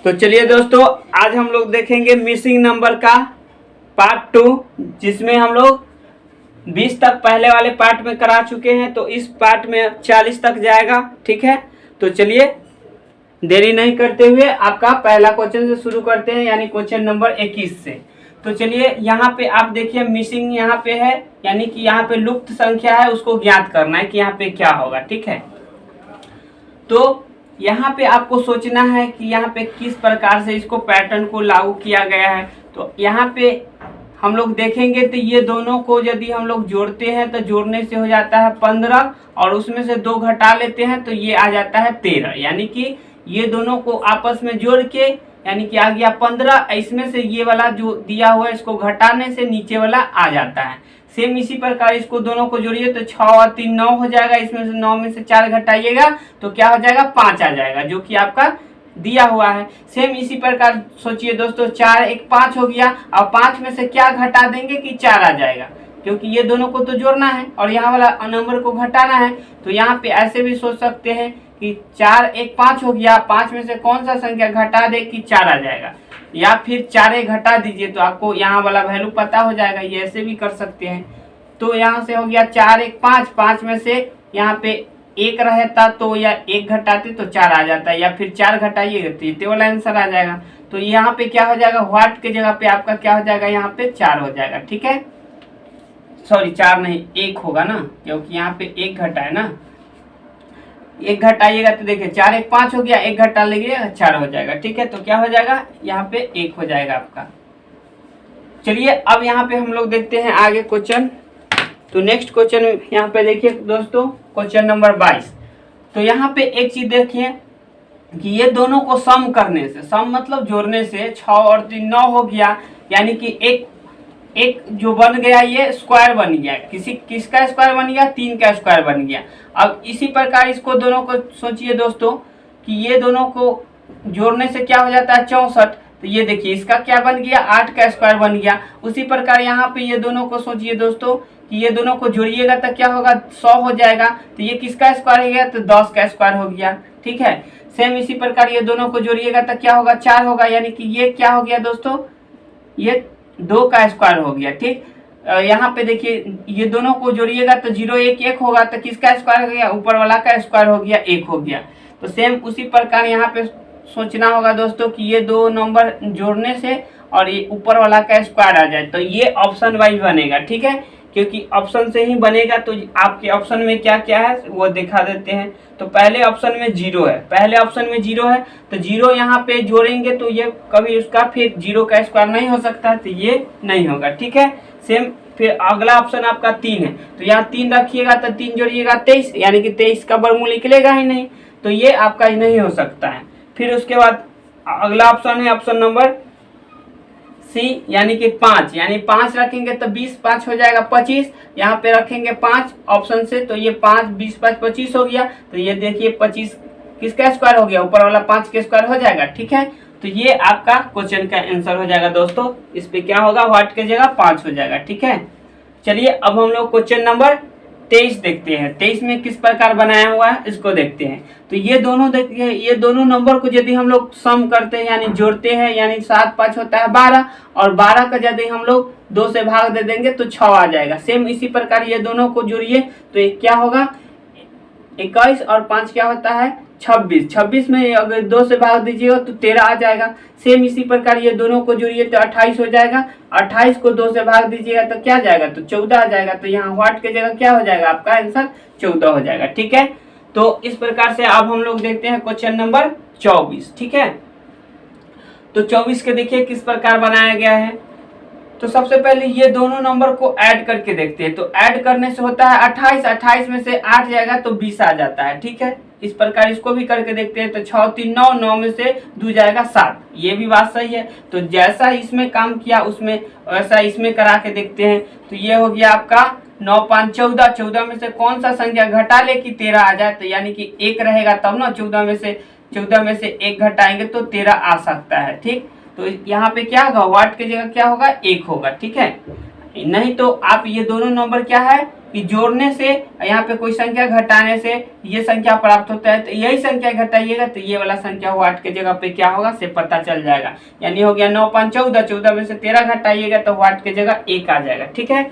तो चलिए दोस्तों, आज हम लोग देखेंगे मिसिंग नंबर का पार्ट 2, जिसमें हम लोग 20 तक पहले वाले पार्ट में करा चुके हैं। तो इस पार्ट में 40 तक जाएगा। ठीक है, तो चलिए देरी नहीं करते हुए आपका पहला क्वेश्चन से शुरू करते हैं, यानी क्वेश्चन नंबर 21 से। तो चलिए यहाँ पे आप देखिए मिसिंग यहाँ पे है, यानी कि यहाँ पे लुप्त संख्या है, उसको ज्ञात करना है कि यहाँ पे क्या होगा। ठीक है, तो यहाँ पे आपको सोचना है कि यहाँ पे किस प्रकार से इसको पैटर्न को लागू किया गया है। तो यहाँ पे हम लोग देखेंगे तो ये दोनों को यदि हम लोग जोड़ते हैं तो जोड़ने से हो जाता है 15 और उसमें से 2 घटा लेते हैं तो ये आ जाता है 13। यानी कि ये दोनों को आपस में जोड़ के यानी कि आ गया 15, इसमें से ये वाला जो दिया हुआ है इसको घटाने से नीचे वाला आ जाता है। सेम इसी प्रकार इसको दोनों को जोड़िए तो 6 और 3 9 हो जाएगा। इसमें से 9 में से 4 घटाइएगा तो क्या हो जाएगा, 5 आ जाएगा, जो कि आपका दिया हुआ है। सेम इसी प्रकार सोचिए दोस्तों, 4 1 5 हो गया और 5 में से क्या घटा देंगे कि 4 आ जाएगा, क्योंकि ये दोनों को तो जोड़ना है और यहाँ वाला नंबर को घटाना है। तो यहाँ पे ऐसे भी सोच सकते हैं कि 4 1 5 हो गया, 5 में से कौन सा संख्या घटा दे कि 4 आ जाएगा, या फिर 4 घटा दीजिए तो आपको यहाँ वाला वैल्यू पता हो जाएगा। ये ऐसे भी कर सकते हैं। तो यहाँ से हो गया 4 1 5, 5 में से यहाँ पे 1 रहता तो या 1 घटाते तो 4 आ जाता है, या फिर 4 घटाइएगा तो ये वाला आंसर आ जाएगा। तो यहाँ पे क्या हो जाएगा, व्हाट के जगह पे आपका क्या हो जाएगा, यहाँ पे 4 हो जाएगा। ठीक है, सॉरी 4 नहीं 1 होगा ना, क्योंकि यहाँ पे 1 घटा है ना। 1 घटाइएगा तो देखिए 4 1 5 हो गया, 1 घटा लीजिएगा 4 हो जाएगा। ठीक है, तो क्या हो जाएगा, यहाँ पे 1 हो जाएगा आपका। चलिए अब यहाँ पे हम लोग देखते हैं आगे क्वेश्चन। तो नेक्स्ट क्वेश्चन यहाँ पे देखिए दोस्तों, क्वेश्चन नंबर 22। तो यहाँ पे एक चीज देखिए कि ये दोनों को सम करने से, सम मतलब जोड़ने से 6 और 3 9 हो गया, यानी कि एक जो बन गया ये स्क्वायर बन गया। किसका स्क्वायर बन गया, 3 का स्क्वायर बन गया। अब इसी प्रकार इसको दोनों को सोचिए दोस्तों कि ये दोनों को जोड़ने से क्या हो जाता है 64। तो ये देखिए इसका क्या बन गया, 8 का स्क्वायर बन गया। उसी प्रकार यहाँ पे ये दोनों को सोचिए दोस्तों कि ये दोनों को जोड़िएगा तो क्या होगा, 100 हो जाएगा। तो ये किसका स्क्वायर हो गया, तो 10 का स्क्वायर हो गया। ठीक है, सेम इसी प्रकार ये दोनों को जोड़िएगा तो क्या होगा, 4 होगा। यानी कि ये क्या हो गया दोस्तों, ये 2 का स्क्वायर हो गया। ठीक, यहाँ पे देखिए ये दोनों को जोड़िएगा तो 0 1 1 होगा। तो किसका स्क्वायर हो गया, ऊपर वाला का स्क्वायर हो गया, 1 हो गया। तो सेम उसी प्रकार यहाँ पे सोचना होगा दोस्तों कि ये 2 नंबर जोड़ने से और ये ऊपर वाला का स्क्वायर आ जाए तो ये ऑप्शन वाइज बनेगा। ठीक है, क्योंकि ऑप्शन से ही बनेगा। तो आपके ऑप्शन में क्या क्या है वो दिखा देते हैं। तो पहले ऑप्शन में 0 है, पहले ऑप्शन में 0 है तो 0 यहाँ पे जोड़ेंगे तो ये कभी उसका फिर 0 का स्क्वायर नहीं हो सकता, तो ये नहीं होगा। ठीक है, सेम फिर अगला ऑप्शन आपका 3 है, तो यहाँ 3 रखिएगा तो 3 जोड़िएगा 23, यानी कि 23 का वर्गमूल निकलेगा ही नहीं, तो ये आपका ही नहीं हो सकता है। फिर उसके बाद अगला ऑप्शन है ऑप्शन नंबर सी, यानी कि 5, यानी 5 रखेंगे तो 20 5 हो जाएगा 25। यहाँ पे रखेंगे 5 ऑप्शन से तो ये 5 20 5 25 हो गया। तो ये देखिए 25 किसका स्क्वायर हो गया, ऊपर वाला 5 के स्क्वायर हो जाएगा। ठीक है, तो ये आपका क्वेश्चन का आंसर हो जाएगा दोस्तों। इस पे क्या होगा, व्हाट के जगह 5 हो जाएगा। ठीक है, चलिए अब हम लोग क्वेश्चन नंबर 23 देखते हैं। 23 में किस प्रकार बनाया हुआ है इसको देखते हैं। तो ये दोनों देखिए, ये दोनों नंबर को यदि हम लोग सम करते हैं यानी जोड़ते हैं, यानी 7 5 होता है 12, और 12 का यदि हम लोग 2 से भाग दे देंगे तो 6 आ जाएगा। सेम इसी प्रकार ये दोनों को जोड़िए तो ये क्या होगा, 21 और 5 क्या होता है 26। 26 में अगर 2 से भाग दीजिएगा तो 13 आ जाएगा। सेम इसी प्रकार ये दोनों को जोड़िए तो 28 हो जाएगा। 28 को 2 से भाग दीजिएगा तो क्या जाएगा, तो 14 आ जाएगा। तो यहाँ व्हाट के जगह क्या हो जाएगा, आपका आंसर 14 हो जाएगा। ठीक है, तो इस प्रकार से अब हम लोग देखते हैं क्वेश्चन नंबर 24। ठीक है, तो 24 के देखिए किस प्रकार बनाया गया है। तो सबसे पहले ये दोनों नंबर को ऐड करके देखते हैं। तो ऐड करने से होता है 28, 28 में से 8 जाएगा तो 20 आ जाता है। ठीक है, इस प्रकार इसको भी करके देखते हैं। तो 6 3 9, 9 में से 2 जाएगा 7, ये भी बात सही है। तो जैसा इसमें काम किया उसमें वैसा इसमें करा के देखते हैं। तो ये हो गया आपका 9 5 14, 14 में से कौन सा संख्या घटा ले कि 13 आ जाए, तो यानी कि 1 रहेगा तब ना। 14 में से 1 घटाएंगे तो 13 आ सकता है। ठीक, तो यहाँ पे क्या होगा, व्हाट की जगह क्या होगा, 1 होगा। ठीक है, नहीं तो आप ये दोनों नंबर क्या है कि जोड़ने से यहाँ पे कोई संख्या घटाने से ये संख्या प्राप्त होता है, तो यही संख्या घटाइएगा तो ये वाला संख्या वाट के जगह पे क्या होगा से पता चल जाएगा। यानी हो गया 9 5 14, 14 में से 13 घटाइएगा तो वाट के जगह 1 आ जाएगा। ठीक है,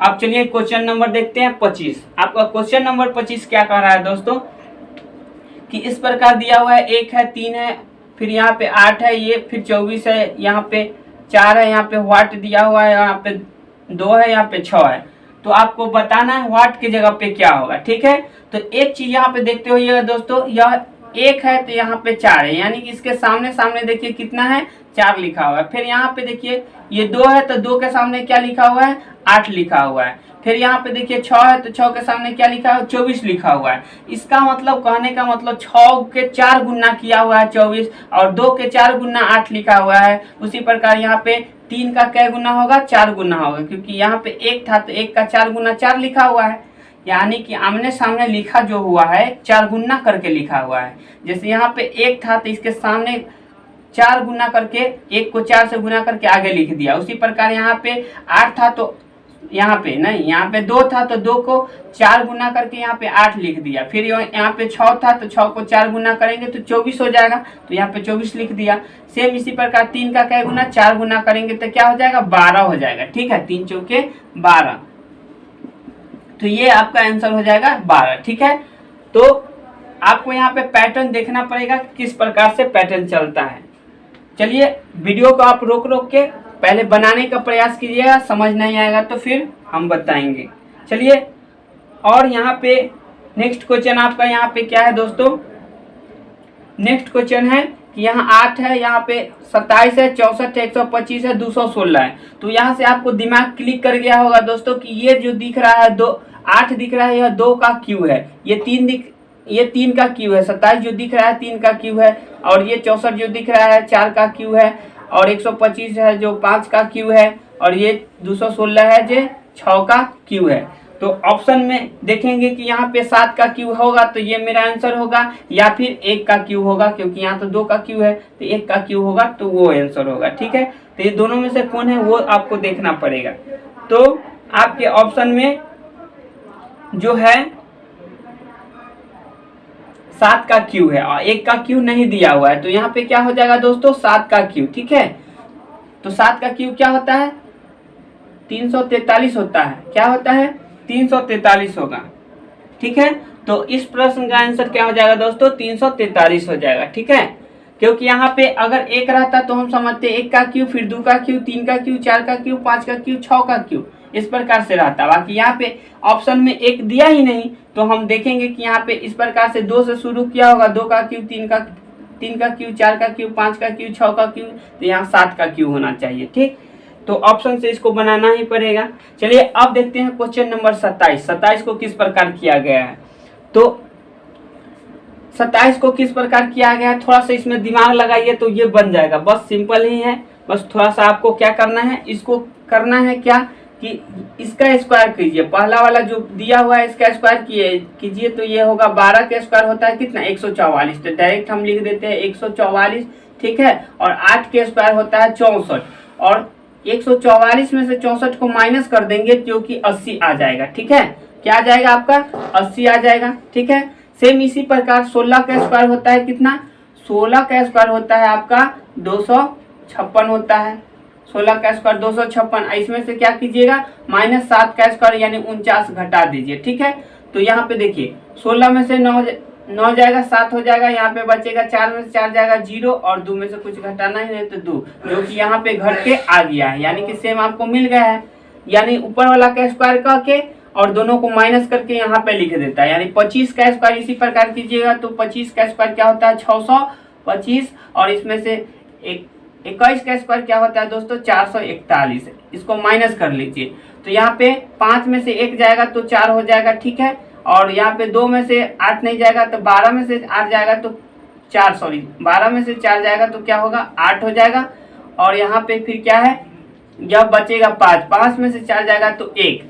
अब चलिए क्वेश्चन नंबर देखते हैं 25। आपका क्वेश्चन नंबर 25 क्या कह रहा है दोस्तों कि इस प्रकार दिया हुआ है 1 है, 3 है, फिर यहाँ पे 8 है, ये फिर 24 है, यहाँ पे 4 है, यहाँ पे वाट दिया हुआ है, यहाँ पे 2 है, यहाँ पे 6 है। तो आपको बताना है वाट की जगह पे क्या होगा। ठीक है, तो एक चीज यहाँ पे देखते होइएगा दोस्तों, यह 1 है तो यहाँ पे 4 है, यानी कि इसके सामने सामने देखिए कितना है 4 लिखा हुआ है। फिर यहाँ पे देखिए ये 2 है तो 2 के सामने क्या लिखा हुआ है 8 लिखा हुआ है। फिर यहाँ पे देखिए 6 है तो 6 के सामने क्या लिखा है 24 लिखा हुआ है। इसका मतलब कहने का मतलब 6 के 4 गुना किया हुआ है 24 और 2 के 4 गुना 8 लिखा हुआ है। उसी प्रकार यहाँ पे 3 का क्या गुना होगा 4 गुना होगा, क्योंकि यहाँ पे 1 था तो 1 का 4 गुना 4 लिखा हुआ है। यानी कि आमने सामने लिखा जो हुआ है 4 गुना करके लिखा हुआ है। जैसे यहाँ पे 1 था तो इसके सामने 4 गुना करके 1 को 4 से गुना करके आगे लिख दिया। उसी प्रकार यहाँ पे 8 था तो यहाँ पे नहीं, यहाँ पे 2 था तो 2 को 4 गुना करके यहाँ पे 8 लिख दिया। फिर यहाँ पे 6 था तो 6 को 4 गुना करेंगे तो 24 हो जाएगा, तो यहाँ पे 24 लिख दिया। सेम इसी प्रकार 3 का क्या गुना 4 गुना करेंगे तो क्या हो जाएगा 12 हो जाएगा। ठीक है, 3 चौके 12, तो ये आपका आंसर हो जाएगा 12। ठीक है, तो आपको यहाँ पे पैटर्न देखना पड़ेगा किस प्रकार से पैटर्न चलता है। चलिए वीडियो को आप रोक रोक के पहले बनाने का प्रयास कीजिएगा, समझ नहीं आएगा तो फिर हम बताएंगे। चलिए, और यहाँ पे नेक्स्ट क्वेश्चन आपका यहाँ पे क्या है दोस्तों, नेक्स्ट क्वेश्चन है कि यहाँ 8 है, यहाँ पे 27 है, 64 है, 125 है, 216 है। तो यहाँ से आपको दिमाग क्लिक कर गया होगा दोस्तों कि ये जो दिख रहा है 8 दिख रहा है, यह 2 का क्यू है, ये 3 का क्यू है, 27 जो दिख रहा है 3 का क्यू है, और ये 64 जो दिख रहा है 4 का क्यू है, और 125 है जो 5 का क्यू है, और ये 216 है जो 6 का क्यू है। तो ऑप्शन में देखेंगे कि यहाँ पे 7 का क्यू होगा तो ये मेरा आंसर होगा, या फिर 1 का क्यू होगा, क्योंकि यहाँ तो 2 का क्यू है तो 1 का क्यू होगा तो वो आंसर होगा। ठीक है, तो ये दोनों में से कौन है वो आपको देखना पड़ेगा। तो आपके ऑप्शन में जो है 7 का क्यू है और 1 का क्यू नहीं दिया हुआ है, तो यहाँ पे क्या हो जाएगा दोस्तों 7 का क्यू। ठीक है, तो 7 का क्यू क्या होता है 343 होता है। क्या होता है 343 होगा। ठीक है, तो इस प्रश्न का आंसर क्या हो जाएगा दोस्तों 343 हो जाएगा। ठीक है, क्योंकि यहाँ पे अगर 1 रहता तो हम समझते 1 का क्यू, फिर 2 का क्यू, 3 का क्यू, 4 का क्यू, 5 का क्यू, 6 का क्यू, इस प्रकार से रहता। बाकी यहाँ पे ऑप्शन में 1 दिया ही नहीं, तो हम देखेंगे कि यहाँ पे इस प्रकार से 2 से शुरू किया होगा, 2 का क्यू, 3 का क्यू, 4 का क्यू, 5 का क्यू, 6 का क्यू, तो यहाँ 7 का क्यू होना चाहिए। ठीक, तो ऑप्शन से इसको बनाना ही पड़ेगा। चलिए अब देखते हैं क्वेश्चन नंबर 27 को किस प्रकार किया गया है। तो 27 को किस प्रकार किया गया है, थोड़ा सा इसमें दिमाग लगाइए तो ये बन जाएगा। बस सिंपल ही है, बस थोड़ा सा आपको क्या करना है, इसको करना है क्या कि इसका स्क्वायर कीजिए। पहला वाला जो दिया हुआ है इसका स्क्वायर कीजिए तो ये होगा 12 का स्क्वायर होता है कितना 144, तो डायरेक्ट हम लिख देते हैं 144। ठीक है, और 8 के स्क्वायर होता है 64, और 144 में से 64 को माइनस कर देंगे जो कि 80 आ जाएगा। ठीक है, क्या आ जाएगा आपका 80 आ जाएगा। ठीक है, सेम इसी प्रकार 16 का स्क्वायर होता है कितना 16 का स्क्वायर होता है आपका 256 होता है। 16 का स्क्वायर 256, इसमें से क्या कीजिएगा -7 का स्क्वायर यानी 49 घटा दीजिए। ठीक है, तो यहाँ पे देखिए 16 में से 9 जाएगा 7 हो जाएगा, यहाँ पे बचेगा 4 में से 4 जाएगा 0, और 2 में से कुछ घटाना ही नहीं तो 2, जो कि यहाँ पे घट के आ गया है, यानी कि सेम आपको मिल गया है। यानी ऊपर वाला का स्क्वायर करके और दोनों को माइनस करके यहाँ पे लिख देता है। यानी 25 का स्क्वायर इसी प्रकार कीजिएगा तो 25 का स्क्वायर क्या होता है 625, और इसमें से 21 का स्क्वायर क्या होता है दोस्तों 441, इसको माइनस कर लीजिए। तो यहाँ पे 5 में से 1 जाएगा तो 4 हो जाएगा। ठीक है, और यहाँ पे 2 में से 8 नहीं जाएगा तो 12 में से 8 जाएगा तो 12 में से 4 जाएगा तो क्या होगा 8 हो जाएगा, और यहाँ पे फिर क्या है जब बचेगा 5 में से 4 जाएगा तो 1,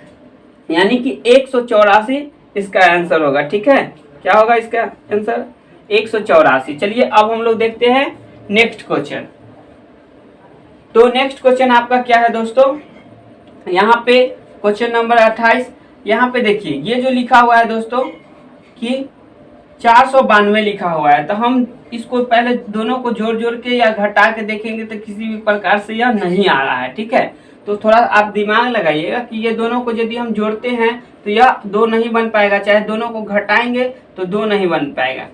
यानी कि 184 इसका आंसर होगा। ठीक है, क्या होगा इसका आंसर 184। चलिए अब हम लोग देखते हैं नेक्स्ट क्वेश्चन। तो नेक्स्ट क्वेश्चन आपका क्या है दोस्तों, यहाँ पे क्वेश्चन नंबर 28 यहाँ पे देखिए ये जो लिखा हुआ है दोस्तों कि 492 लिखा हुआ है, तो हम इसको पहले दोनों को जोड़ जोड़ के या घटा के देखेंगे तो किसी भी प्रकार से यह नहीं आ रहा है। ठीक है, तो थोड़ा आप दिमाग लगाइएगा कि ये दोनों को यदि हम जोड़ते हैं तो यह 2 नहीं बन पाएगा, चाहे दोनों को घटाएंगे तो 2 नहीं बन पाएगा।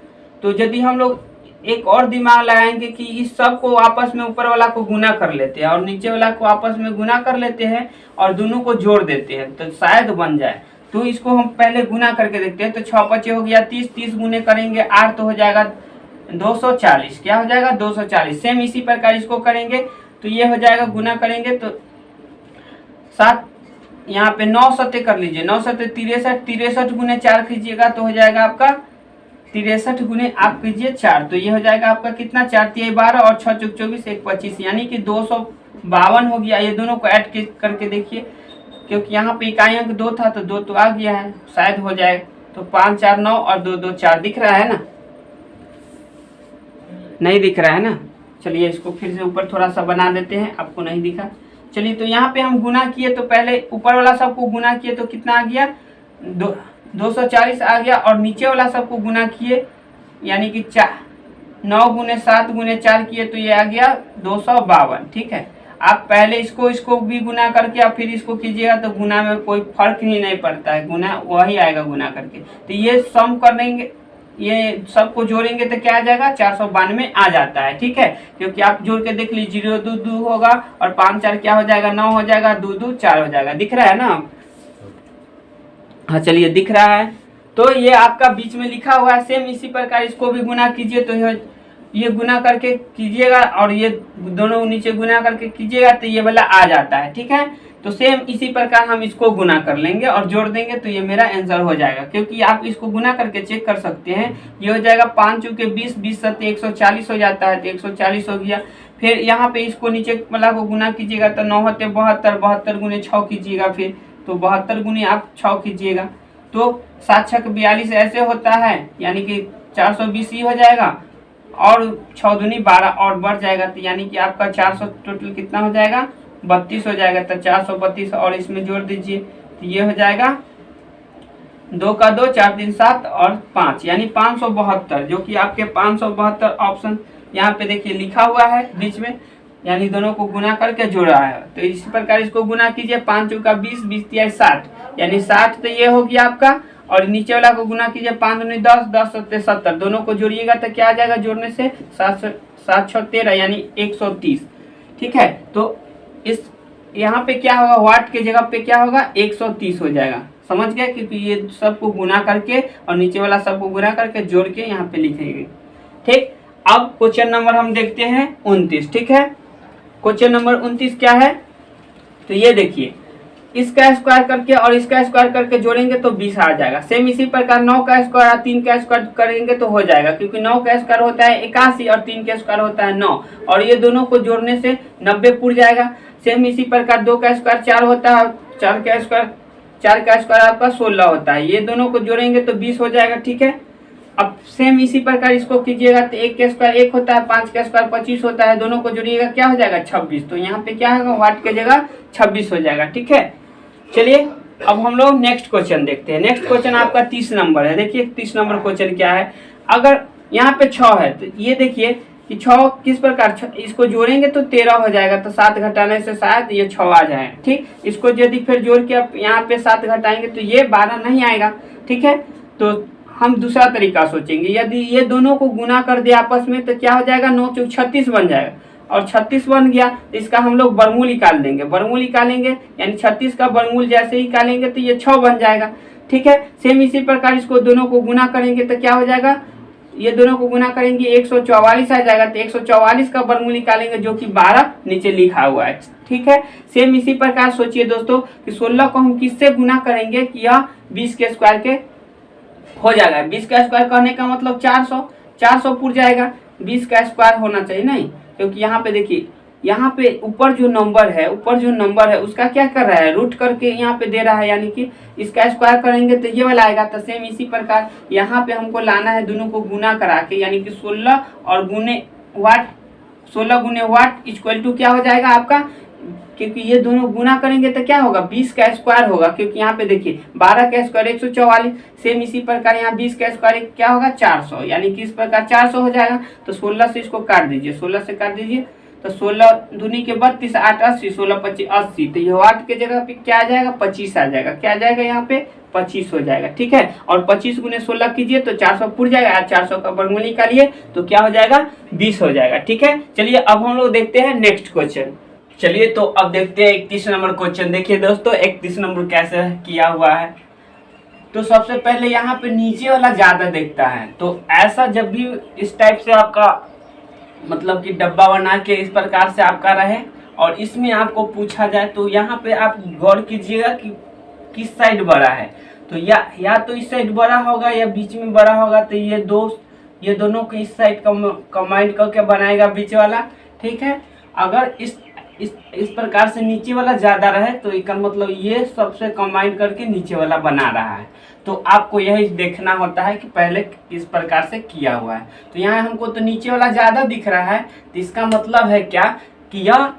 तो यदि हम लोग एक और दिमाग लगाएंगे कि इस सब को आपस में ऊपर वाला को गुना कर लेते हैं और नीचे वाला को आपस में गुना कर लेते हैं और दोनों को जोड़ देते हैं तो शायद बन जाए। तो इसको हम पहले गुना करके देखते हैं। तो 6 5 हो गया 30, 30 गुने करेंगे 8 तो हो जाएगा 240। क्या हो जाएगा 240। सेम इसी प्रकार इसको करेंगे तो ये हो जाएगा, गुना करेंगे तो 7, यहाँ पे 9 सत्ते कर लीजिए, 9 सत्ते 63, 63 गुने 4 कीजिएगा तो हो जाएगा आपका 63 गुने आप कीजिए 4, तो ये हो जाएगा आपका कितना, 4 3 12 और 6 चौक 24 1 25, यानी कि 252 हो गया। ये दोनों को ऐड करके देखिए, क्योंकि यहाँ पे इकाई अंक 2 था तो 2 तो आ गया है, शायद हो जाए। तो 5 4 9 और 2 2 4 दिख रहा है ना, नहीं दिख रहा है ना। चलिए इसको फिर से ऊपर थोड़ा सा बना देते हैं, आपको नहीं दिखा। चलिए तो यहाँ पे हम गुना किए तो पहले ऊपर वाला सबको गुना किए तो कितना आ गया, 240 आ गया, और नीचे वाला सबको गुना किए यानी कि 9 गुने 7 गुने 4 किए तो ये आ गया 252। ठीक है, आप पहले इसको भी गुना करके आप फिर इसको कीजिएगा तो गुना में कोई फर्क ही नहीं पड़ता है, गुना वही आएगा गुना करके। तो ये सम कर लेंगे, ये सबको जोड़ेंगे तो क्या आ जाएगा 492 आ जाता है। ठीक है, क्योंकि आप जोड़ के देख लीजिए, 0 2 2 होगा और 5 4 क्या हो जाएगा 9 हो जाएगा, 2 2 4 हो जाएगा। दिख रहा है ना। हाँ चलिए दिख रहा है। तो ये आपका बीच में लिखा हुआ है, सेम इसी प्रकार इसको भी गुना कीजिए तो ये गुना करके कीजिएगा और ये दोनों नीचे गुना करके कीजिएगा तो ये वाला आ जाता है। ठीक है, तो सेम इसी प्रकार हम इसको गुना कर लेंगे और जोड़ देंगे तो ये मेरा आंसर हो जाएगा, क्योंकि आप इसको गुना करके चेक कर सकते हैं। ये हो जाएगा 5 चौके 20, 20 सत्ते 140 हो जाता है, तो 140 हो गया। फिर यहाँ पे इसको नीचे वाला को गुना कीजिएगा तो 9 होते 72, 72 गुने 6 कीजिएगा, फिर तो 72 गुने आप 6 कीजिएगा तो 7 6 42 ऐसे होता है, यानी कि 420 ही हो जाएगा और 6 दूनी 12 और बढ़ जाएगा, तो यानी कि आपका 400 टोटल कितना हो जाएगा 32 हो जाएगा। तो 432 और इसमें जोड़ दीजिए तो ये हो जाएगा 2 का 2 4 3 7 और 5 यानी 572, जो कि आपके 572 ऑप्शन यहाँ पे देखिए लिखा हुआ है बीच में, यानी दोनों को गुना करके जोड़ा है। तो इसी प्रकार इसको गुना कीजिए, 5 चौका 20, 20 तिया 60 यानी 60, तो ये हो गया आपका। और नीचे वाला को गुना कीजिए, 5 दूनी 10, 10 सत्ते 70, दोनों को जोड़िएगा तो क्या आ जाएगा जोड़ने से 7 7 6 13 यानी 130। ठीक है, तो इस यहाँ पे क्या होगा, वाट के जगह पे क्या होगा 130 हो जाएगा। समझ गए, क्योंकि ये सबको गुना करके और नीचे वाला सबको गुना करके जोड़ के यहाँ पे लिखेंगे। ठीक, अब क्वेश्चन नंबर हम देखते हैं 29। ठीक है, क्वेश्चन नंबर 29 क्या है, तो ये देखिए, इसका स्क्वायर करके और इसका स्क्वायर करके जोड़ेंगे तो 20 आ जाएगा। सेम इसी प्रकार 9 का स्क्वायर और 3 का स्क्वायर करेंगे तो हो जाएगा, क्योंकि 9 का स्क्वायर होता है 81 और 3 का स्क्वायर होता है 9, और ये दोनों को जोड़ने से 90 पूर जाएगा। सेम इसी प्रकार 2 का स्क्वायर 4 होता है, 4 का स्क्वायर आपका 16 होता है, ये दोनों को जोड़ेंगे तो 20 हो जाएगा। ठीक है, अब सेम इसी प्रकार इसको कीजिएगा तो 1 का स्क्वायर 1 होता है, 5 का स्क्वायर 25 होता है, दोनों को जोड़िएगा क्या हो जाएगा 26, तो यहाँ पे क्या होगा वाट के जगह 26 हो जाएगा। ठीक है, चलिए अब हम लोग नेक्स्ट क्वेश्चन देखते हैं। नेक्स्ट क्वेश्चन आपका 30 नंबर है। देखिए 30 नंबर क्वेश्चन क्या है, अगर यहाँ पे 6 है तो ये देखिए कि 6 किस प्रकार, इसको जोड़ेंगे तो 13 हो जाएगा, तो 7 घटाने से शायद ये 6 आ जाए। ठीक, इसको यदि फिर जोड़ के आप यहाँ पे 7 घटाएंगे तो ये 12 नहीं आएगा। ठीक है, तो हम दूसरा तरीका सोचेंगे, यदि ये दोनों को गुना कर दे आपस में तो क्या हो जाएगा 9 चौक 36 बन जाएगा, और 36 बन गया तो इसका हम लोग वर्गमूल निकाल देंगे। वर्गमूल निकालेंगे यानी 36 का वर्गमूल जैसे ही निकालेंगे तो ये 6 बन जाएगा। ठीक है, सेम इसी प्रकार इसको दोनों को गुना करेंगे तो क्या हो जाएगा, ये दोनों को गुना करेंगे 144 आ जाएगा, तो 144 का वर्गमूल निकालेंगे जो कि 12 नीचे लिखा हुआ है। ठीक है, सेम इसी प्रकार सोचिए दोस्तों कि 16 को हम किससे गुना करेंगे कि यह 20 के स्क्वायर के हो जाएगा। 20 का स्क्वायर करने का मतलब 400 पूर जाएगा, 20 का स्क्वायर होना चाहिए नहीं, क्योंकि यहाँ पे देखिए, यहाँ पे ऊपर जो नंबर है उसका क्या कर रहा है, रूट करके यहाँ पे दे रहा है, यानी कि इसका स्क्वायर करेंगे तो ये वाला आएगा। तो सेम इसी प्रकार यहाँ पे हमको लाना है दोनों को गुना करा के, यानी कि 16 और गुने वाट, 16 गुने वाट इक्वल टू क्या हो जाएगा आपका क्योंकि ये दोनों गुना करेंगे तो क्या होगा 20 का स्क्वायर होगा, क्योंकि यहाँ पे देखिए 12 का स्क्वायर 144, सेम इसी प्रकार यहाँ 20 का स्क्वायर क्या होगा 400, यानी कि इस प्रकार 400 हो जाएगा। तो 16 से इसको काट दीजिए, 16 से काट दीजिए तो 16 दूनी के 32, 8 80, 16 25 80, तो ये वाट के जगह पे क्या आ जाएगा 25 आ जाएगा। क्या आ जाएगा यहाँ पे 25 हो जाएगा, ठीक है। और 25 गुने 16 कीजिए तो 400 पुर जाएगा, 400 का वर्गमूल निकालिए तो क्या हो जाएगा 20 हो जाएगा, ठीक है। चलिए अब हम लोग देखते हैं नेक्स्ट क्वेश्चन। चलिए तो अब देखते हैं 31 नंबर क्वेश्चन। देखिए दोस्तों 31 नंबर कैसे किया हुआ है। तो सबसे पहले यहाँ पे नीचे वाला ज्यादा देखता है, तो ऐसा जब भी इस टाइप से आपका मतलब कि डब्बा बना के इस प्रकार से आपका रहे और इसमें आपको पूछा जाए तो यहाँ पे आप गौर कीजिएगा कि किस साइड बड़ा है। तो या तो इस साइड बड़ा होगा या बीच में बड़ा होगा, तो ये दोनों को इस साइड कंबाइन करके बनाएगा बीच वाला, ठीक है। अगर इस प्रकार से नीचे वाला ज्यादा रहे तो इसका मतलब ये सबसे कंबाइन करके नीचे वाला बना रहा है। तो आपको यही देखना होता है कि पहले किस प्रकार से किया हुआ है। तो यहाँ हमको तो नीचे वाला ज्यादा दिख रहा है, तो इसका मतलब है क्या कि यह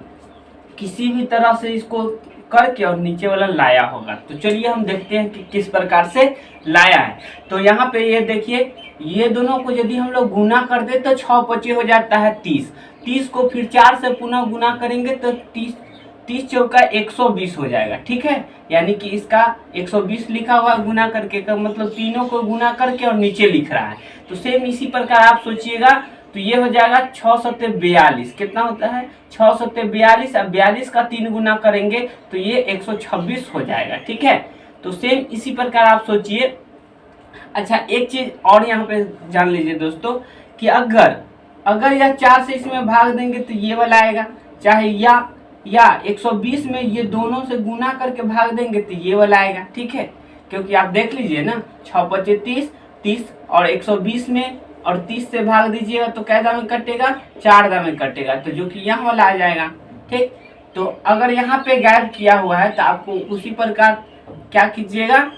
किसी भी तरह से इसको करके और नीचे वाला लाया होगा। तो चलिए हम देखते हैं कि किस प्रकार से लाया है। तो यहाँ पे ये देखिए, ये दोनों को यदि हम लोग गुना कर दे तो 6 25 हो जाता है 30 को फिर 4 से पुनः गुना करेंगे तो 30 चौका 120 हो जाएगा, ठीक है। यानी कि इसका 120 लिखा हुआ गुना करके का मतलब तीनों को गुना करके और नीचे लिख रहा है। तो सेम इसी प्रकार आप सोचिएगा, तो ये हो जाएगा 6 सत्ते 42, कितना होता है 6 सत्ते 42, अब 42 का 3 गुना करेंगे तो ये 126 हो जाएगा, ठीक है। तो सेम इसी प्रकार आप सोचिए। अच्छा एक चीज और यहाँ पे जान लीजिए दोस्तों कि अगर यह 4 से इसमें भाग देंगे तो ये वाला आएगा, चाहे या 120 में ये दोनों से गुना करके भाग देंगे तो ये वाला आएगा, ठीक है। क्योंकि आप देख लीजिए ना 6 25 30 और 120 में और 30 से भाग दीजिएगा तो क्या दाम में कटेगा 4 दाम में कटेगा, तो जो कि यहाँ वाला आ जाएगा, ठीक। तो अगर यहाँ पे गायब किया हुआ है तो आपको उसी प्रकार क्या कीजिएगा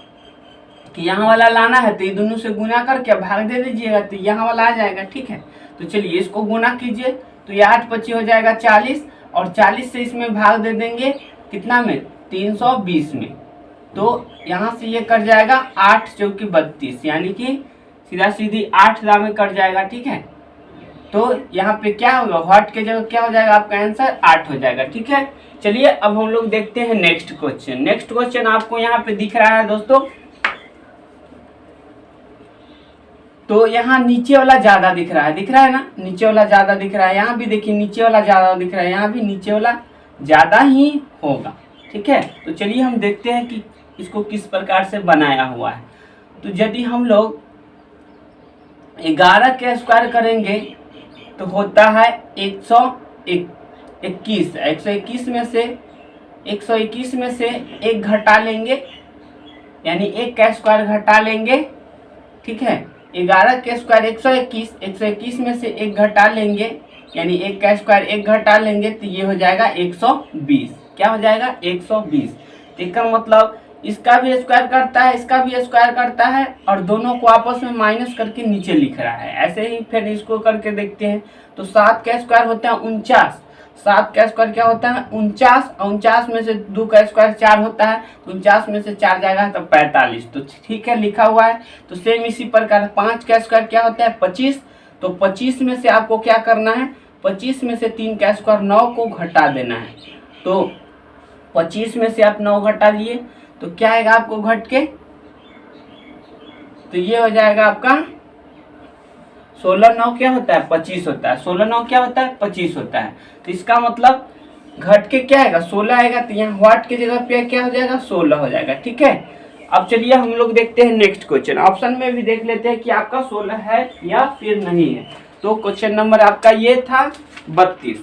कि यहाँ वाला लाना है तो ये दोनों से गुना करके भाग दे दीजिएगा तो यहाँ वाला आ जाएगा, ठीक है। तो चलिए इसको गुना कीजिए तो ये 8 25 हो जाएगा 40 और 40 से इसमें भाग दे देंगे कितना में 320 में, तो यहाँ से ये कट जाएगा 8 चौकी 32, यानी कि सीधा सीधी 8 दाम में कट जाएगा, ठीक है। तो यहाँ पे क्या होगा व्हाट के जगह क्या हो जाएगा आपका आंसर 8 हो जाएगा, ठीक है। चलिए अब हम लोग देखते हैं नेक्स्ट क्वेश्चन। नेक्स्ट क्वेश्चन आपको यहाँ पे दिख रहा है दोस्तों, तो यहाँ नीचे वाला ज्यादा दिख रहा है ना, नीचे वाला ज्यादा दिख रहा है। यहाँ भी देखिए नीचे वाला ज्यादा दिख रहा है, यहाँ भी नीचे वाला ज्यादा ही होगा, ठीक है। तो चलिए हम देखते हैं कि इसको किस प्रकार से बनाया हुआ है। तो यदि हम लोग 11 के स्क्वायर करेंगे तो होता है 121। 121 में से एक घटा लेंगे, यानी एक का स्क्वायर घटा लेंगे, ठीक है। 11 के स्क्वायर 121 में से एक घटा लेंगे, यानी एक का स्क्वायर एक घटा लेंगे तो ये हो जाएगा 120। क्या हो जाएगा 120। तो इसका मतलब इसका भी स्क्वायर करता है, इसका भी स्क्वायर करता है और दोनों को आपस में माइनस करके नीचे लिख रहा है। ऐसे ही फिर इसको करके देखते हैं। तो 7 का स्क्वायर होता है 49, 7 का स्क्वायर क्या होता है 49, और 49 में से 2 का स्क्वायर 4 होता है, 49 में से 4 जाएगा तो 45, तो ठीक है लिखा हुआ है। तो सेम इसी प्रकार 5 का स्क्वायर क्या होता है 25, तो 25 में से आपको क्या करना है 25 में से 3 का स्क्वायर 9 को घटा देना है। तो 25 में से आप 9 घटा दिए तो क्या आएगा आपको घट के, तो ये हो जाएगा आपका 16 9 क्या होता है 25 होता है, 16 9 क्या होता है 25 होता है। तो इसका मतलब घट के क्या आएगा 16 आएगा, तो यहाँ व्हाट की जगह पे क्या हो जाएगा 16 हो जाएगा, ठीक है। अब चलिए हम लोग देखते हैं नेक्स्ट क्वेश्चन। ऑप्शन में भी देख लेते हैं कि आपका 16 है या फिर नहीं है। तो क्वेश्चन नंबर आपका ये था 32।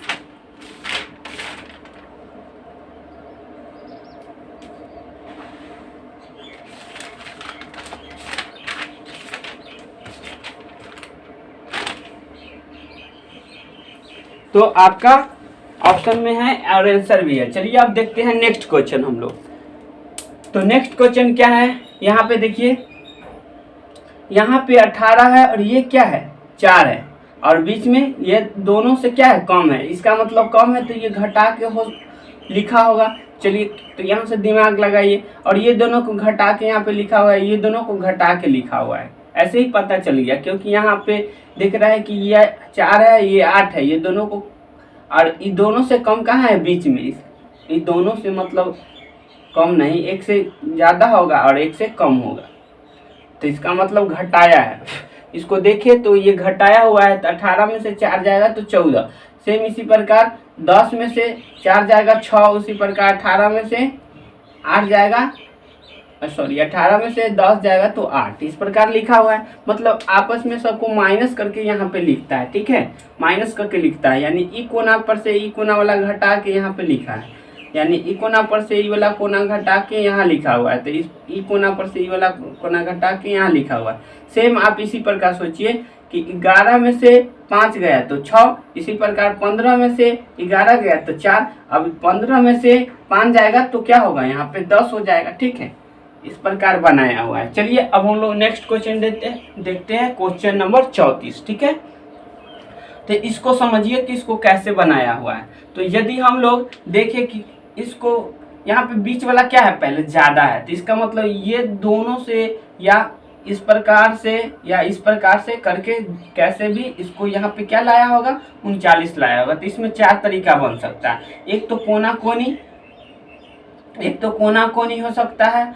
तो आपका ऑप्शन में है और आंसर भी है। चलिए अब देखते हैं नेक्स्ट क्वेश्चन हम लोग। तो नेक्स्ट क्वेश्चन क्या है, यहाँ पे देखिए, यहाँ पे 18 है और ये क्या है 4 है और बीच में ये दोनों से क्या है कम है, इसका मतलब कम है तो ये घटा के लिखा होगा। चलिए तो यहाँ से दिमाग लगाइए, और ये दोनों को घटा के यहाँ पे लिखा हुआ है, ये दोनों को घटा के लिखा हुआ है, ऐसे ही पता चल गया, क्योंकि यहाँ पे दिख रहा है कि ये 4 है, ये 8 है, ये दोनों को, और ये दोनों से कम कहाँ है, बीच में, ये दोनों से मतलब कम नहीं, एक से ज़्यादा होगा और एक से कम होगा, तो इसका मतलब घटाया है। इसको देखे तो ये घटाया हुआ है, तो 18 में से 4 जाएगा तो 14। सेम इसी प्रकार 10 में से 4 जाएगा 6, उसी प्रकार 18 में से 8 जाएगा, सॉरी 18 में से 10 जाएगा तो 8। इस प्रकार लिखा हुआ है, मतलब आपस में सबको माइनस करके यहाँ पे लिखता है, ठीक है, माइनस करके लिखता है, यानी ई कोना पर से ई कोना वाला घटा के यहाँ पे लिखा है, यानी ई कोना पर से ई वाला कोना घटा के यहाँ लिखा हुआ है, तो इस ई कोना पर से ई वाला कोना घटा के यहाँ लिखा हुआ है। सेम आप इसी प्रकार सोचिए कि 11 में से 5 गया तो 6, इसी प्रकार 15 में से 11 गया तो 4, अब 15 में से 5 जाएगा तो क्या होगा, यहाँ पे 10 हो जाएगा, ठीक है, इस प्रकार बनाया हुआ है। चलिए अब हम लोग नेक्स्ट क्वेश्चन देखते हैं क्वेश्चन नंबर 34, ठीक है। तो इसको समझिए कि इसको कैसे बनाया हुआ है। तो यदि हम लोग देखें कि इसको यहाँ पे बीच वाला क्या है, पहले ज़्यादा है, तो इसका मतलब ये दोनों से या इस प्रकार से या इस प्रकार से करके कैसे भी इसको यहाँ पे क्या लाया होगा, 39 लाया होगा। तो इसमें 4 तरीका बन सकता है, एक तो कोना कोनी हो सकता है,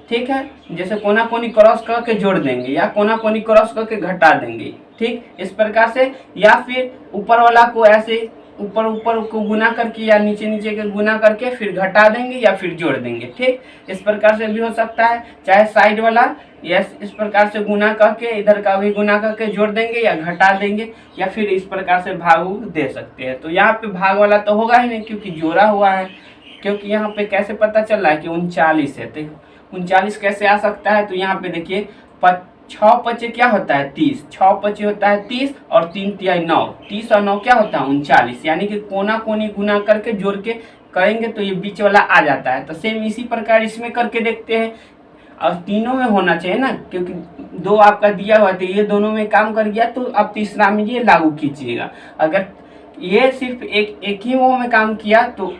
ठीक है, जैसे कोना कोनी क्रॉस करके जोड़ देंगे या कोना कोनी क्रॉस करके घटा देंगे, ठीक, इस प्रकार से, या फिर ऊपर वाला को ऐसे ऊपर को गुना करके या नीचे के गुना करके फिर घटा देंगे या फिर जोड़ देंगे, ठीक, इस प्रकार से भी हो सकता है। चाहे साइड वाला या इस प्रकार से गुना करके इधर का भी गुना करके जोड़ देंगे या घटा देंगे, या फिर इस प्रकार से भाग दे सकते हैं। तो यहाँ पे भाग वाला तो होगा ही नहीं, क्योंकि जोड़ा हुआ है, क्योंकि यहाँ पे कैसे पता चल रहा है कि 39 है, तो 39 कैसे आ सकता है। तो यहाँ पे देखिए 6 पचे क्या होता है, 30, 6 पचे होता है 30 और 3 तिहाई 9, 30 और 9 क्या होता है 39, यानी कि कोना कोनी गुना करके जोड़ के करेंगे तो ये बीच वाला आ जाता है। तो सेम इसी प्रकार इसमें करके देखते हैं, और तीनों में होना चाहिए ना, क्योंकि 2 आपका दिया हुआ, तो ये दोनों में काम कर गया तो आप तीसरा में ये लागू कीजिएगा। अगर ये सिर्फ एक ही वो में काम किया तो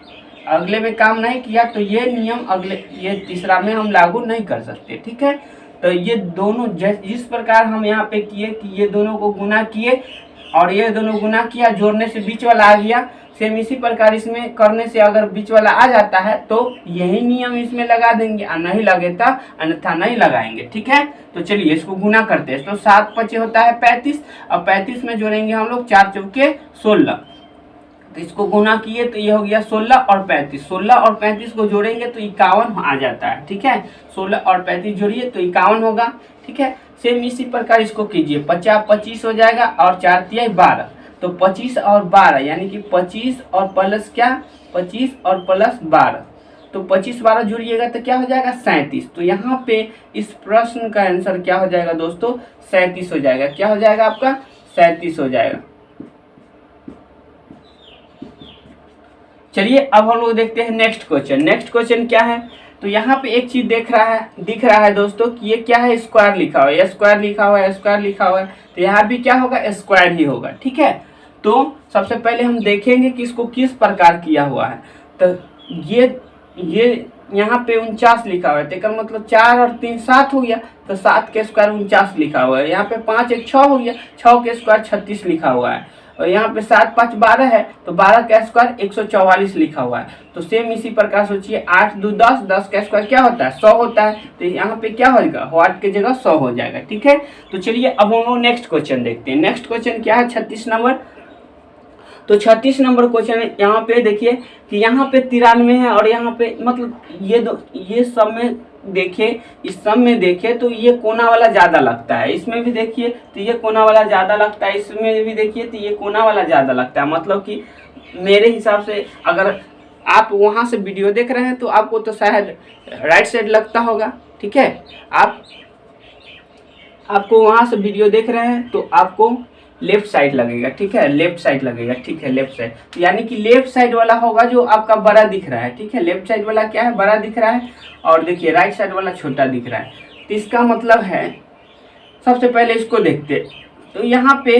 अगले में काम नहीं किया, तो ये नियम ये तीसरा में हम लागू नहीं कर सकते, ठीक है। तो ये दोनों जिस प्रकार हम यहाँ पे किए कि ये दोनों को गुना किए और ये दोनों गुना किया, जोड़ने से बीच वाला आ गया, सेम इसी प्रकार इसमें करने से अगर बीच वाला आ जाता है तो यही नियम इसमें लगा देंगे, और नहीं लगे तो अन्यथा नहीं लगाएंगे, ठीक है। तो चलिए इसको गुना करते हैं। तो 7 पचे होता है 35, और 35 में जोड़ेंगे हम लोग 4 चौके 16, तो इसको गुना किए तो ये हो गया 16 और 35, 16 और 35 को जोड़ेंगे तो 51 आ जाता है, ठीक है, 16 और 35 जोड़िए तो 51 होगा, ठीक है। सेम इसी प्रकार इसको कीजिए, 50 25 हो जाएगा और 4 तिहाई 12, तो 25 और 12 यानी कि 25 और प्लस क्या, 25 और प्लस 12, तो 25 12 जोड़िएगा तो क्या हो जाएगा 37। तो यहाँ पे इस प्रश्न का आंसर क्या हो जाएगा दोस्तों, 37 हो जाएगा। क्या हो जाएगा आपका, 37 हो जाएगा। चलिए अब हम लोग देखते हैं नेक्स्ट क्वेश्चन। नेक्स्ट क्वेश्चन क्या है, तो यहाँ पे एक चीज दिख रहा है दोस्तों कि ये क्या है, स्क्वायर लिखा हुआ है, स्क्वायर लिखा हुआ है, स्क्वायर लिखा हुआ है, तो यहाँ भी क्या होगा, स्क्वायर ही होगा, ठीक है। तो सबसे पहले हम देखेंगे कि इसको किस प्रकार किया हुआ है। तो ये यहाँ पे 49 लिखा हुआ है, तो मतलब 4 और 3 7 हो गया, तो 7 के स्क्वायर 49 लिखा हुआ है। यहाँ पे 5 एक 6 हो गया, 6 के स्क्वायर 36 लिखा हुआ है, और यहाँ पे 7 5 12 है, तो 12 का स्क्वायर 144 लिखा हुआ है। तो सेम इसी प्रकार सोचिए 8 2 10, 10 का स्क्वायर क्या होता है 100 होता है, तो यहाँ पे क्या होगा, व्हाट की जगह 100 हो जाएगा, ठीक है। तो चलिए अब हम लोग नेक्स्ट क्वेश्चन देखते हैं। नेक्स्ट क्वेश्चन क्या है, 36 नंबर। तो 36 नंबर क्वेश्चन यहाँ पे देखिए कि यहाँ पे 93 है, और यहाँ पे मतलब ये सब में देखिए, इस सब में देखिए तो ये कोना वाला ज़्यादा लगता है, इसमें भी देखिए तो ये कोना वाला ज़्यादा लगता है, इसमें भी देखिए तो ये कोना वाला ज़्यादा लगता है। मतलब कि मेरे हिसाब से अगर आप वहाँ से वीडियो देख रहे हैं तो आपको तो शायद राइट साइड लगता होगा, ठीक है। आपको वहाँ से वीडियो देख रहे हैं तो आपको लेफ्ट साइड लगेगा, ठीक है, लेफ्ट साइड लगेगा, ठीक है, लेफ्ट साइड, यानी कि लेफ्ट साइड वाला होगा जो आपका बड़ा दिख रहा है, ठीक है। लेफ्ट साइड वाला क्या है, बड़ा दिख रहा है, और देखिए राइट साइड वाला छोटा दिख रहा है। तो इसका मतलब है, सबसे पहले इसको देखते, तो यहाँ पे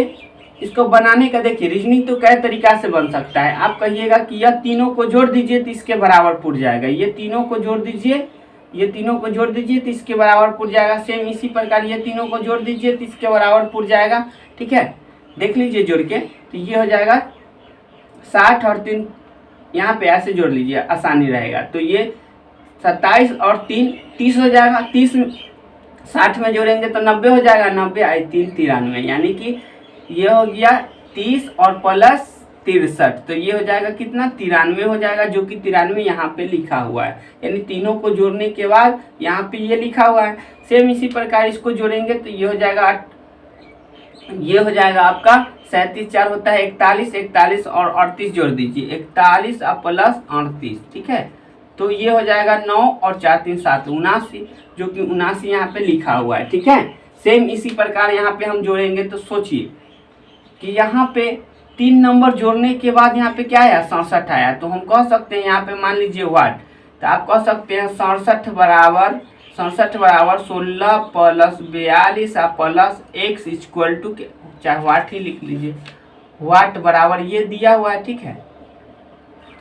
इसको बनाने का देखिए रीजनिंग तो कई तरीका से बन सकता है। आप कहिएगा कि यह तीनों को जोड़ दीजिए तो इसके बराबर पुर जाएगा, ये तीनों को जोड़ दीजिए, ये तीनों को जोड़ दीजिए तो इसके बराबर पुर जाएगा। सेम इसी प्रकार ये तीनों को जोड़ दीजिए तो इसके बराबर पुर जाएगा। ठीक है, देख लीजिए जोड़ के, तो ये हो जाएगा 60 और 3 यहाँ पे ऐसे जोड़ लीजिए, आसानी रहेगा। तो ये 27 और 3 30 हो जाएगा। 30 60 में जोड़ेंगे तो 90 हो जाएगा, 90 आई 3 93, यानी कि ये हो गया 30 और प्लस 63, तो ये हो जाएगा कितना 93 हो जाएगा, जो कि 93 यहाँ पे लिखा हुआ है। यानी तीनों को जोड़ने के बाद यहाँ पे ये लिखा हुआ है। सेम इसी प्रकार इसको जोड़ेंगे तो ये हो जाएगा, ये हो जाएगा आपका 37 4 होता है 41, 41 और 38 जोड़ दीजिए, 41 और प्लस 38। ठीक है, तो ये हो जाएगा 9 और 4 3 7 79, जो कि 79 यहाँ पे लिखा हुआ है। ठीक है, सेम इसी प्रकार यहाँ पे हम जोड़ेंगे तो सोचिए कि यहाँ पे 3 नंबर जोड़ने के बाद यहाँ पे क्या आया 67 आया, तो हम कह सकते हैं यहाँ पे मान लीजिए वाट, तो आप कह सकते हैं 67 बराबर 16 plus 42 plus x equal to, चाहे वाट ही लिख लीजिए, वाट बराबर ये दिया हुआ है। ठीक है,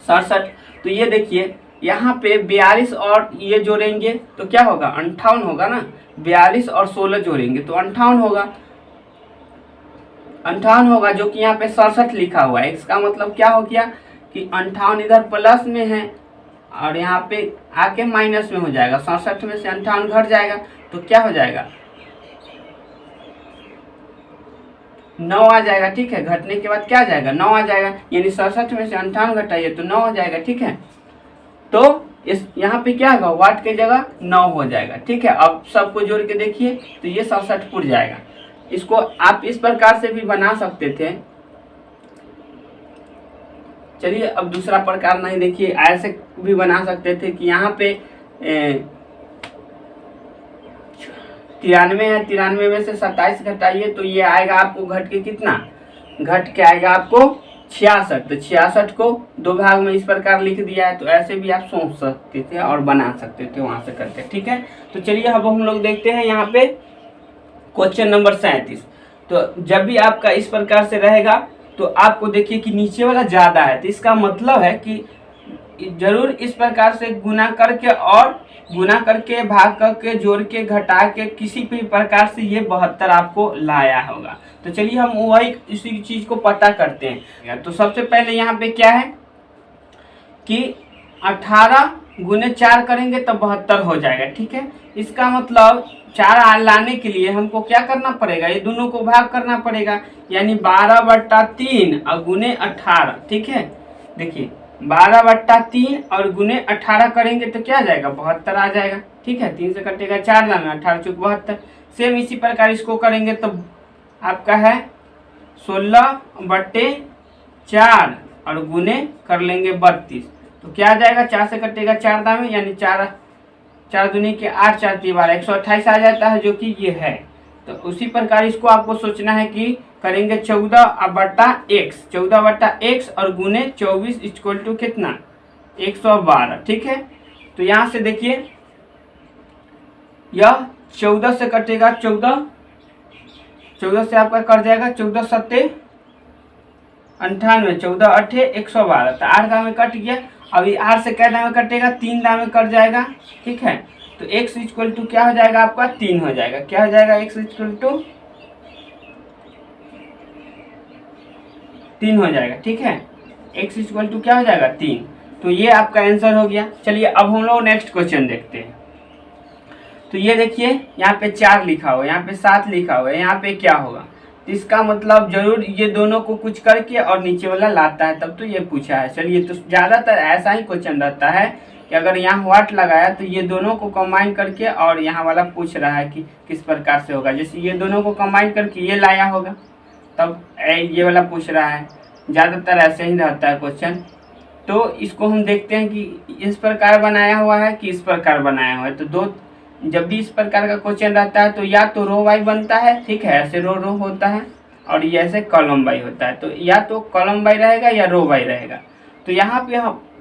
67, तो ये देखिए यहाँ पे 42 और ये जोड़ेंगे तो क्या होगा 58 होगा ना, 42 और 16 जोड़ेंगे तो 58 होगा, 58 होगा, जो कि यहाँ पे 67 लिखा हुआ है। इसका मतलब क्या हो गया कि 58 इधर प्लस में है और यहाँ पे आके माइनस में हो जाएगा, 67 में से 58 घट जाएगा तो क्या हो जाएगा 9 आ जाएगा। ठीक है, घटने के बाद क्या आ जाएगा 9 आ जाएगा, यानी 67 में से 58 घटाइए तो 9 हो जाएगा। ठीक है, तो इस यहाँ पे क्या होगा वाट के जगह 9 हो जाएगा। ठीक है, अब सबको जोड़ के देखिए तो ये 67 पुर जाएगा। इसको आप इस प्रकार से भी बना सकते थे। चलिए अब दूसरा प्रकार नहीं, देखिए ऐसे भी बना सकते थे कि यहाँ पे 93 है, 93 में से 27 घटाइए तो ये आएगा आपको घट के कितना, घट के आएगा आपको 66, तो 66 को 2 भाग में इस प्रकार लिख दिया है। तो ऐसे भी आप सोच सकते थे और बना सकते थे वहां से करके। ठीक है, तो चलिए अब हम लोग देखते हैं यहाँ पे क्वेश्चन नंबर 37। तो जब भी आपका इस प्रकार से रहेगा तो आपको देखिए कि नीचे वाला ज़्यादा है, तो इसका मतलब है कि जरूर इस प्रकार से गुना करके और गुना करके भाग करके जोड़ के घटा के किसी भी प्रकार से ये 72 आपको लाया होगा। तो चलिए हम वही इसी चीज़ को पता करते हैं। तो सबसे पहले यहाँ पे क्या है कि 18 गुने 4 करेंगे तो 72 हो जाएगा। ठीक है, इसका मतलब 4 लाने के लिए हमको क्या करना पड़ेगा, ये दोनों को भाग करना पड़ेगा, यानी 12/3 और गुने 18। ठीक है, देखिए 12/3 और गुने 18 करेंगे तो क्या आ जाएगा 72 आ जाएगा। ठीक है, 3 से कटेगा 4 दाम 18 चौक 72। सेम इसी प्रकार इसको करेंगे तो आपका है 16/4 और गुने कर लेंगे 32, तो क्या आ जाएगा 4 से कटेगा 4 दाम, यानी 4 दूनी के 8 4 12 128 आ जाता है, जो कि ये है। तो उसी प्रकार इसको आपको सोचना है कि करेंगे 14/x और गुने 24 इक्वल टू कितना 112। ठीक है, तो यहाँ से देखिए यह 14 से कटेगा 14 से आपका कट जाएगा 14 7 98, 14 8 112, तो 8 दाम में कट गया। अभी 8 से क्या दाम में कटेगा 3 दाम में कट जाएगा। ठीक है, तो x इक्वल टू क्या हो जाएगा आपका 3 हो जाएगा। क्या हो जाएगा x इक्वल टू 3 हो जाएगा। ठीक है, x इक्वल टू क्या हो जाएगा 3, तो ये आपका आंसर हो गया। चलिए अब हम लोग नेक्स्ट क्वेश्चन देखते हैं। तो ये देखिए यहाँ पे 4 लिखा हुआ है, यहाँ पे 7 लिखा हुआ है, यहाँ पे क्या होगा, तो इसका मतलब जरूर ये दोनों को कुछ करके और नीचे वाला लाता है, तब तो ये पूछा है। चलिए, तो ज़्यादातर ऐसा ही क्वेश्चन रहता है कि अगर यहाँ वाट लगाया तो ये दोनों को कंबाइन करके और यहाँ वाला पूछ रहा है कि किस प्रकार से होगा। जैसे ये दोनों को कंबाइन करके ये लाया होगा तब ये वाला पूछ रहा है, ज़्यादातर ऐसे ही रहता है क्वेश्चन। तो इसको हम देखते हैं कि इस प्रकार बनाया हुआ है कि इस प्रकार बनाया हुआ है। तो जब भी इस प्रकार का क्वेश्चन रहता है तो या तो रो वाई बनता है, ठीक है, ऐसे रो होता है, और ये ऐसे कॉलम वाई होता है। तो या तो कॉलम वाई रहेगा या रो वाई रहेगा। तो यहाँ पे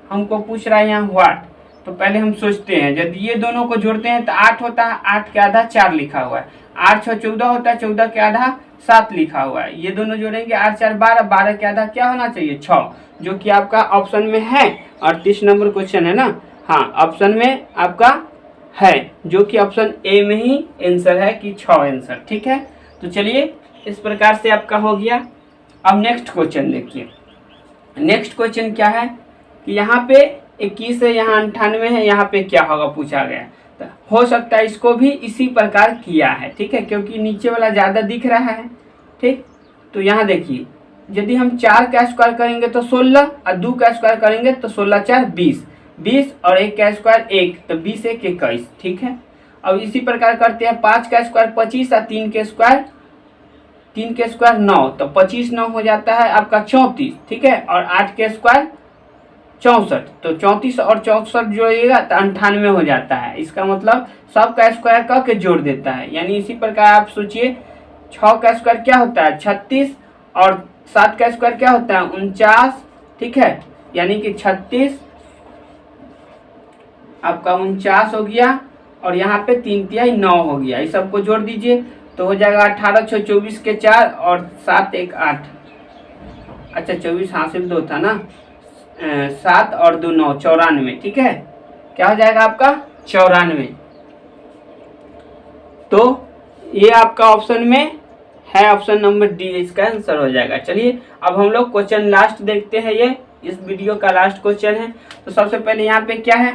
हमको पूछ रहा है यहाँ वाट, तो पहले हम सोचते हैं, यदि ये दोनों को जोड़ते हैं तो 8 होता है, 8 के आधा 4 लिखा हुआ है, 8 6 14 होता है, 14 के आधा 7 लिखा हुआ है। ये दोनों जोड़ेंगे 8 4 12, 12 के आधा क्या होना चाहिए 6, जो कि आपका ऑप्शन में है। 38 नंबर क्वेश्चन है ना, हाँ ऑप्शन में आपका है, जो कि ऑप्शन ए में ही आंसर है कि 6 आंसर। ठीक है, तो चलिए इस प्रकार से आपका हो गया। अब नेक्स्ट क्वेश्चन देखिए। नेक्स्ट क्वेश्चन क्या है कि यहाँ पे 21 है, यहाँ 98 है, यहाँ पे क्या होगा पूछा गया। तो हो सकता है इसको भी इसी प्रकार किया है, ठीक है, क्योंकि नीचे वाला ज़्यादा दिख रहा है। ठीक, तो यहाँ देखिए, यदि हम 4 का स्क्वायर करेंगे तो 16 और 2 का स्क्वायर करेंगे तो 16 4 20, 20 और 1 का स्क्वायर 1, तो 20 1 21। ठीक है, अब इसी प्रकार करते हैं 5 का स्क्वायर 25 और 3 के स्क्वायर 9, तो 25 9 हो जाता है आपका 34। ठीक है, और 8 के स्क्वायर 64, तो 34 और 64 जोड़िएगा तो 98 हो जाता है। इसका मतलब सब का स्क्वायर करके जोड़ देता है। यानी इसी प्रकार आप सोचिए, 6 का स्क्वायर क्या होता है 36 और 7 का स्क्वायर क्या होता है 49। ठीक है, यानी कि 36 आपका 49 हो गया और यहाँ पे 3 तिहाई 9 हो गया। इस सबको जोड़ दीजिए तो हो जाएगा 18 6 24 के 4 और 7 1 8। अच्छा 24 हासिल 2 था ना, 7 और 2 9, 94। ठीक है, क्या हो जाएगा आपका 94। तो ये आपका ऑप्शन में है, ऑप्शन नंबर डी इसका आंसर हो जाएगा। चलिए अब हम लोग क्वेश्चन लास्ट देखते हैं, ये इस वीडियो का लास्ट क्वेश्चन है। तो सबसे पहले यहाँ पे क्या है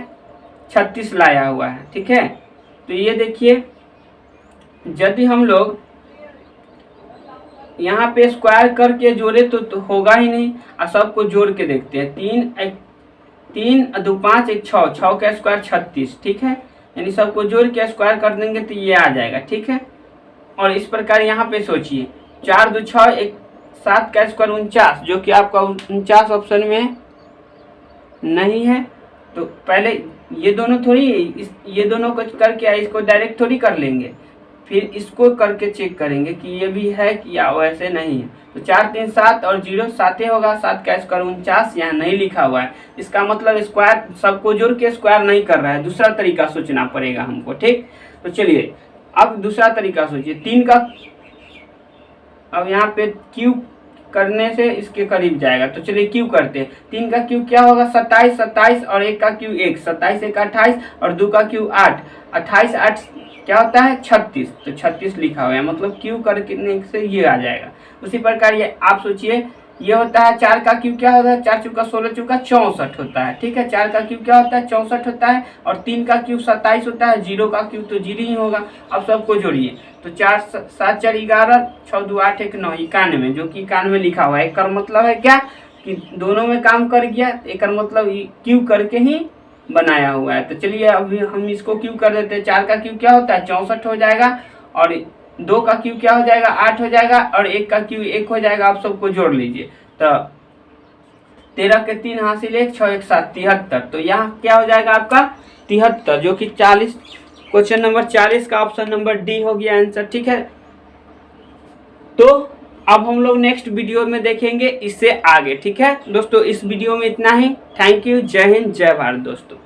36 लाया हुआ है। ठीक है, तो ये देखिए, यदि हम लोग यहाँ पे स्क्वायर करके जोड़े तो होगा ही नहीं, और सबको जोड़ के देखते हैं। 3 2 5 1 6, 6 का स्क्वायर 36। ठीक है, यानी सबको जोड़ के स्क्वायर कर देंगे तो ये आ जाएगा। ठीक है, और इस प्रकार यहाँ पे सोचिए 4 2 6 1 7 का स्क्वायर 49, जो कि आपका 49 ऑप्शन में नहीं है। तो पहले ये दोनों थोड़ी, ये दोनों को करके इसको डायरेक्ट थोड़ी कर लेंगे, फिर इसको करके चेक करेंगे कि ये भी है कि या वैसे नहीं है। तो 4 3 7 और 0 7 होगा, 7 का स्क्वायर 49, यहाँ नहीं लिखा हुआ है। इसका मतलब स्क्वायर सबको जोड़ के स्क्वायर नहीं कर रहा है, दूसरा तरीका सोचना पड़ेगा हमको। ठीक, तो चलिए अब दूसरा तरीका सोचिए। 3 का, अब यहाँ पे क्यूब करने से इसके करीब जाएगा, तो चलिए क्यूब करते हैं। 3 का क्यूब क्या होगा 27, 27 और 1 का क्यूब 1, 27 1 28 और 2 का क्यूब 8, 28 8 क्या होता है 36, तो 36 लिखा हुआ है, मतलब क्यूब करने से ये आ जाएगा। उसी प्रकार ये आप सोचिए, ये होता है 4 का क्यूब क्या होता है 4 चौका 16 चौका 64 होता है। ठीक है, 4 का क्यूब क्या होता है 64 होता है, और 3 का क्यूब 27 होता है, 0 का क्यूब तो 0 ही होगा। अब सबको जोड़िए तो 4 7 4 11, 6 2 8 1 9, 91, जो कि 91 लिखा हुआ है। एक मतलब है क्या कि दोनों में काम कर गया, एक मतलब क्यूब करके ही बनाया हुआ है। तो चलिए अभी हम इसको क्यूब कर देते हैं। 4 का क्यूब क्या होता है 64 हो जाएगा, और 2 का क्यूब क्या हो जाएगा 8 हो जाएगा, और 1 का क्यूब 1 हो जाएगा। आप सबको जोड़ लीजिए तो 13 के 3 हासिल 1 6 1 7 73। तो यहाँ क्या हो जाएगा आपका 73, जो कि 40, क्वेश्चन नंबर 40 का ऑप्शन नंबर डी हो गया आंसर। ठीक है, तो अब हम लोग नेक्स्ट वीडियो में देखेंगे इससे आगे। ठीक है दोस्तों, इस वीडियो में इतना ही। थैंक यू, जय हिंद, जय भारत दोस्तों।